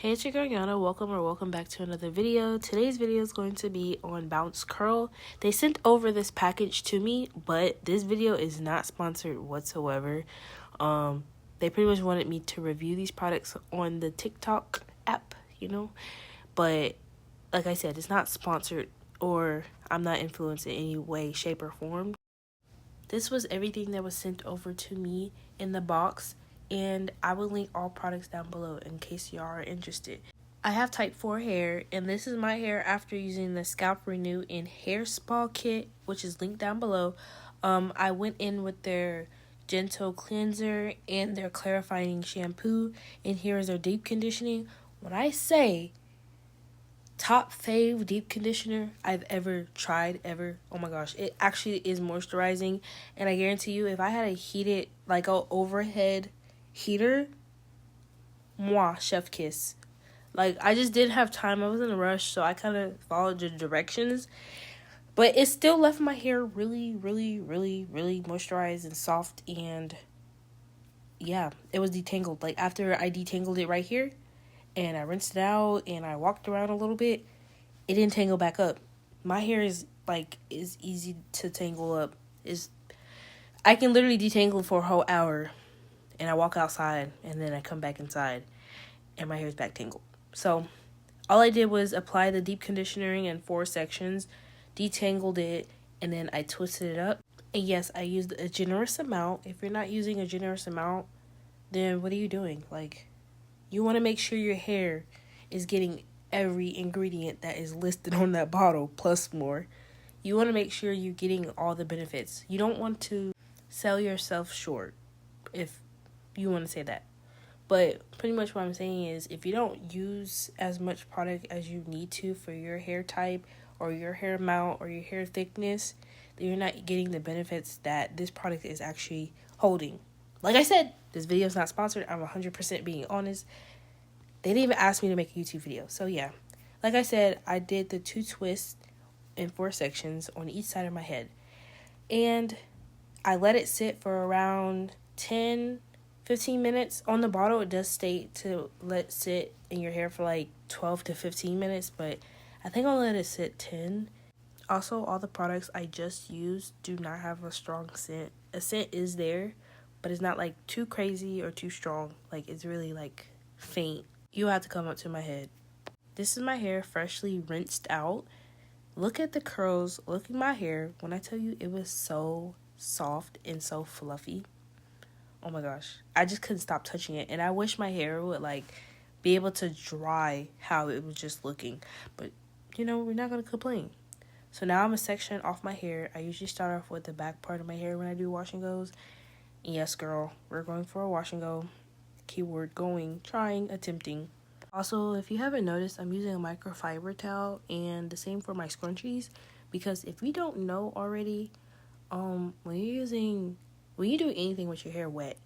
Hey, it's your girl Yana. Welcome back to another video. Today's video is going to be on Bounce Curl. They sent over this package to me, but this video is not sponsored whatsoever. They pretty much wanted me to review these products on the TikTok app, but like I said, it's not sponsored or I'm not influenced in any way, shape, or form. This was everything that was sent over to me in the box, and I will link all products down below in case y'all are interested. I have type 4 hair, and this is my hair after using the Scalp Renew and Hair Spa kit, which is linked down below. I went in with their gentle cleanser and their clarifying shampoo, and here is their deep conditioning. When I say top fave deep conditioner I've ever tried, oh my gosh, it actually is moisturizing, and I guarantee you if I had a heated, like a overhead heater, chef kiss. Like, I just didn't have time. I was in a rush, so I kind of followed the directions, but it still left my hair really moisturized and soft. And yeah, it was detangled. Like, after I detangled it right here and I rinsed it out and I walked around a little bit, it didn't tangle back up. My hair is easy to tangle up. I can literally detangle for a whole hour, and I walk outside and then I come back inside and my hair is back tangled. So all I did was apply the deep conditioning in 4 sections, detangled it, and then I twisted it up. And yes, I used a generous amount. If you're not using a generous amount, then what are you doing? Like, you want to make sure your hair is getting every ingredient that is listed on that bottle plus more. You want to make sure you're getting all the benefits. You don't want to sell yourself short, if you want to say that. But pretty much what I'm saying is, if you don't use as much product as you need to for your hair type or your hair amount or your hair thickness, then you're not getting the benefits that this product is actually holding. Like I said, this video is not sponsored. I'm 100% being honest. They didn't even ask me to make a YouTube video. So yeah, like I said, I did the 2 twists in 4 sections on each side of my head. And I let it sit for around 10-15 minutes. On the bottle, it does state to let sit in your hair for like 12 to 15 minutes, but I think I'll let it sit 10. Also, all the products I just used do not have a strong scent. A scent is there, but it's not like too crazy or too strong. Like, it's really like faint. You have to come up to my head. This is my hair freshly rinsed out. Look at the curls. Look at my hair. When I tell you it was so soft and so fluffy, oh my gosh, I just couldn't stop touching it. And I wish my hair would be able to dry how it was just looking, but we're not gonna complain. So now I'm a section off my hair. I usually start off with the back part of my hair when I do wash and goes. And yes, girl, we're going for a wash and go. Keyword going, trying, attempting. Also, if you haven't noticed, I'm using a microfiber towel, and the same for my scrunchies, because if you don't know already, when you do anything with your hair wet,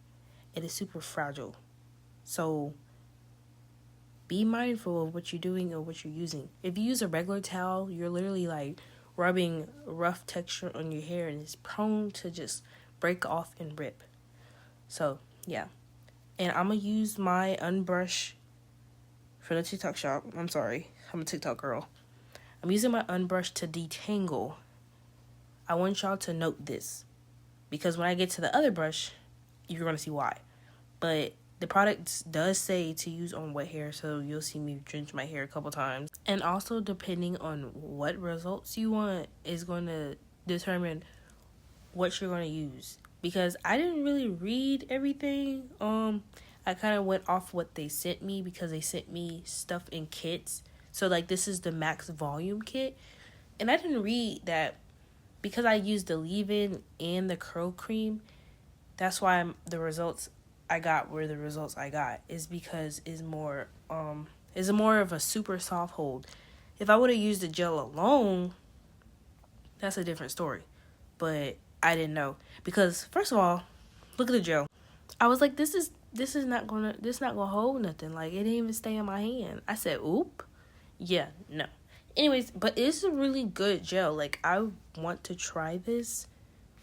it is super fragile. So be mindful of what you're doing or what you're using. If you use a regular towel, you're literally rubbing rough texture on your hair, and it's prone to just break off and rip. So yeah, and I'm gonna use my unbrush for the TikTok shop. I'm sorry, I'm a TikTok girl. I'm using my unbrush to detangle. I want y'all to note this, because when I get to the other brush, you're going to see why. But the product does say to use on wet hair, so you'll see me drench my hair a couple times. And also, depending on what results you want is going to determine what you're going to use. Because I didn't really read everything. I kind of went off what they sent me, because they sent me stuff in kits. So this is the max volume kit. And I didn't read that. Because I used the leave-in and the curl cream, that's why the results I got were the results I got. Is because it's more of a super soft hold. If I would have used the gel alone, that's a different story. But I didn't know, because first of all, look at the gel. I was like, this is not gonna hold nothing. Like, it didn't even stay in my hand. I said, oop, yeah, no. Anyways, but it's a really good gel. I want to try this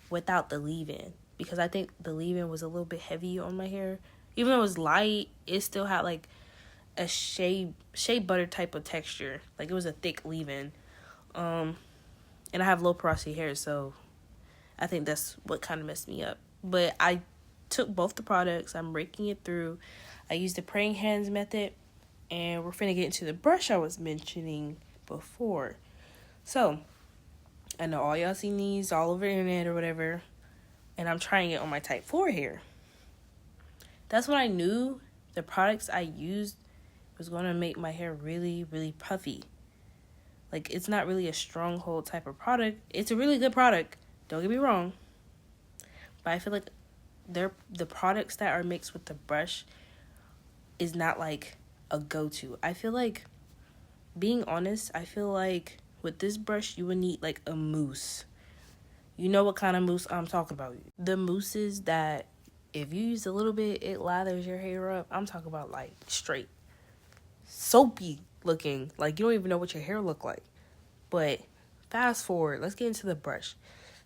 without the leave-in, because I think the leave-in was a little bit heavy on my hair. Even though it was light, it still had a shea butter type of texture. Like, it was a thick leave-in. And I have low porosity hair, so I think that's what kind of messed me up. But I took both the products. I'm raking it through. I used the praying hands method. And we're finna get into the brush I was mentioning before. So, I know all y'all seen these all over the internet or whatever. And I'm trying it on my type 4 hair. That's when I knew the products I used was going to make my hair really, really puffy. Like, it's not really a stronghold type of product. It's a really good product. Don't get me wrong. But I feel like the products that are mixed with the brush is not like a go-to. I feel like, being honest, I feel like with this brush you would need like a mousse. You know what kind of mousse I'm talking about. The mousses that if you use a little bit it lathers your hair up. I'm talking about like straight soapy looking, like you don't even know what your hair look like. But fast forward, let's get into the brush.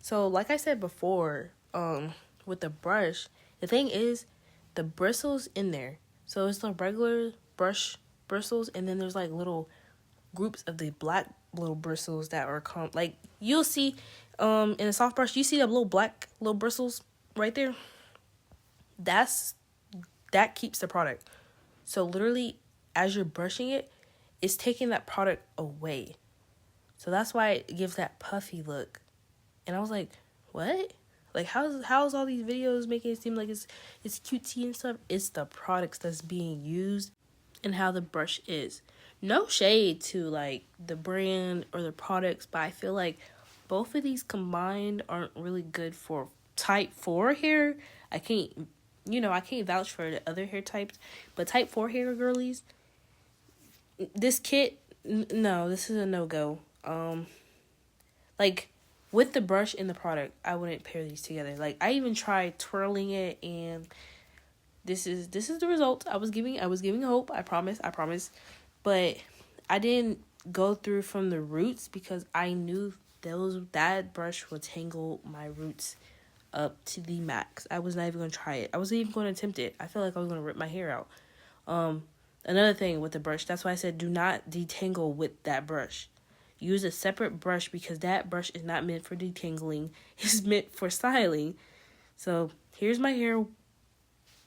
So like I said before, with the brush, the thing is the bristles in there. So it's the regular brush bristles, and then there's like little groups of the black little bristles that are like you'll see in a soft brush. You see the little black little bristles right there. That keeps the product. So literally, as you're brushing it, it's taking that product away. So that's why it gives that puffy look. And I was like, what? Like, how's all these videos making it seem like it's cutesy and stuff? It's the products that's being used and how the brush is. No shade to, like, the brand or the products, but I feel like both of these combined aren't really good for type 4 hair. I can't vouch for the other hair types, but type 4 hair girlies, this kit, no, this is a no-go. Like, with the brush and the product, I wouldn't pair these together. Like, I even tried twirling it, and this is the result. I was giving hope. I promise. But I didn't go through from the roots because I knew that brush would tangle my roots up to the max. I was not even going to try it. I wasn't even going to attempt it. I felt like I was going to rip my hair out. Another thing with the brush, that's why I said do not detangle with that brush. Use a separate brush because that brush is not meant for detangling. It's meant for styling. So here's my hair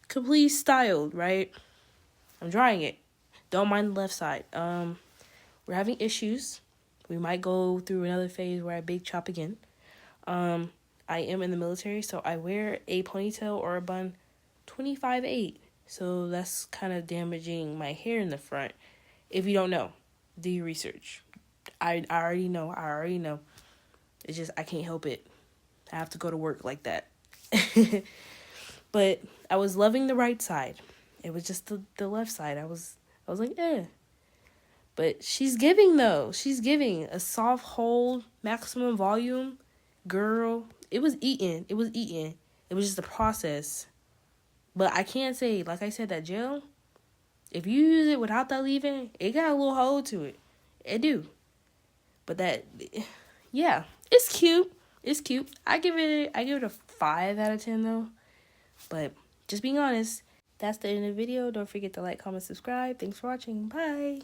completely styled, right? I'm drying it. Don't mind the left side. We're having issues. We might go through another phase where I big chop again. I am in the military, so I wear a ponytail or a bun 25/8. So that's kind of damaging my hair in the front. If you don't know, do your research. I already know. It's just I can't help it. I have to go to work like that. But I was loving the right side. It was just the left side. I was like, eh. But she's giving, though. She's giving a soft hold, maximum volume. Girl, it was eating. It was just a process. But I can't say, like I said, that gel, if you use it without that leave-in, it got a little hold to it. It do. But yeah, it's cute. It's cute. I give it a 5 out of 10 though. But just being honest, that's the end of the video. Don't forget to like, comment, subscribe. Thanks for watching. Bye.